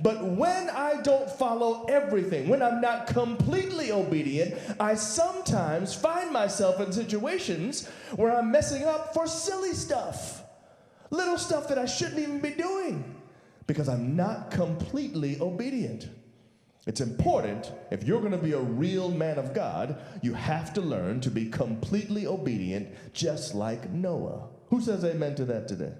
But when I don't follow everything, when I'm not completely obedient, I sometimes find myself in situations where I'm messing up for silly stuff. Little stuff that I shouldn't even be doing because I'm not completely obedient. It's important, if you're going to be a real man of God, you have to learn to be completely obedient, just like Noah. Who says amen to that today?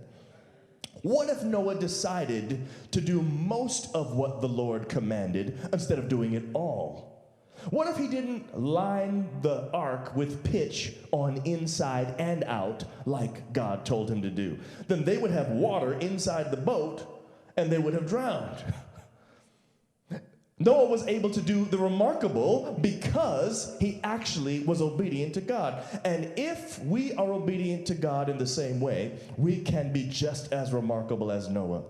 What if Noah decided to do most of what the Lord commanded instead of doing it all? What if he didn't line the ark with pitch on inside and out like God told him to do? Then they would have water inside the boat and they would have drowned. Noah was able to do the remarkable because he actually was obedient to God. And if we are obedient to God in the same way, we can be just as remarkable as Noah.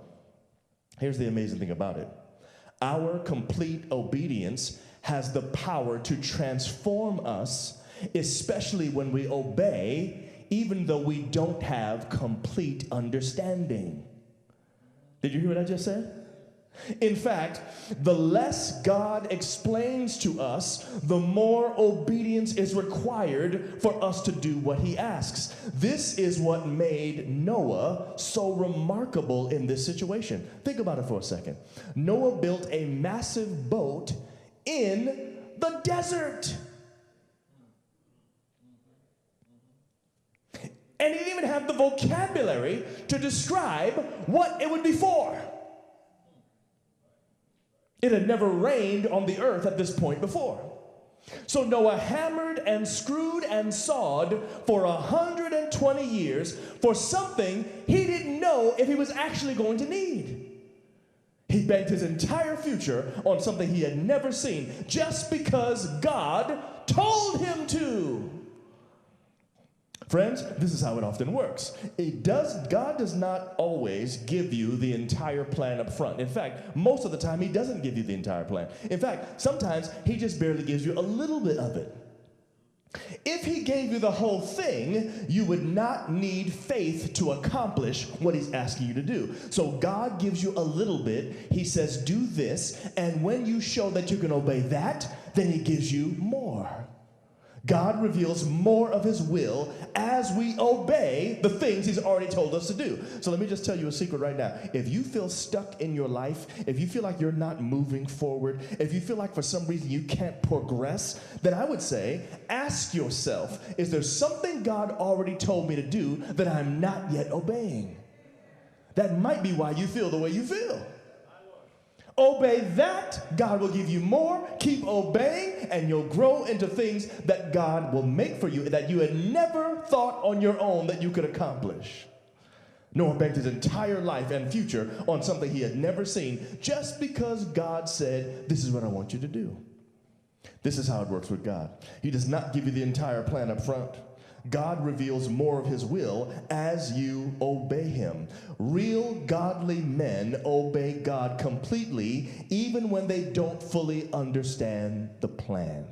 Here's the amazing thing about it. Our complete obedience has the power to transform us, especially when we obey, even though we don't have complete understanding. Did you hear what I just said? In fact, the less God explains to us, the more obedience is required for us to do what he asks. This is what made Noah so remarkable in this situation. Think about it for a second. Noah built a massive boat in the desert. And he didn't even have the vocabulary to describe what it would be for. It had never rained on the earth at this point before. So Noah hammered and screwed and sawed for 120 years for something he didn't know if he was actually going to need. He banked his entire future on something he had never seen just because God told him to. Friends, this is how it often works. God does not always give you the entire plan up front. In fact, most of the time, he doesn't give you the entire plan. In fact, sometimes he just barely gives you a little bit of it. If he gave you the whole thing, you would not need faith to accomplish what he's asking you to do. So God gives you a little bit. He says, do this. And when you show that you can obey that, then he gives you more. God reveals more of his will as we obey the things he's already told us to do. So let me just tell you a secret right now. If you feel stuck in your life, if you feel like you're not moving forward, if you feel like for some reason you can't progress, then I would say, ask yourself, is there something God already told me to do that I'm not yet obeying? That might be why you feel the way you feel. Obey that, God will give you more. Keep obeying, and you'll grow into things that God will make for you that you had never thought on your own that you could accomplish. Noah banked his entire life and future on something he had never seen just because God said, this is what I want you to do. This is how it works with God. He does not give you the entire plan up front. God reveals more of his will as you obey him. Real godly men obey God completely, even when they don't fully understand the plan.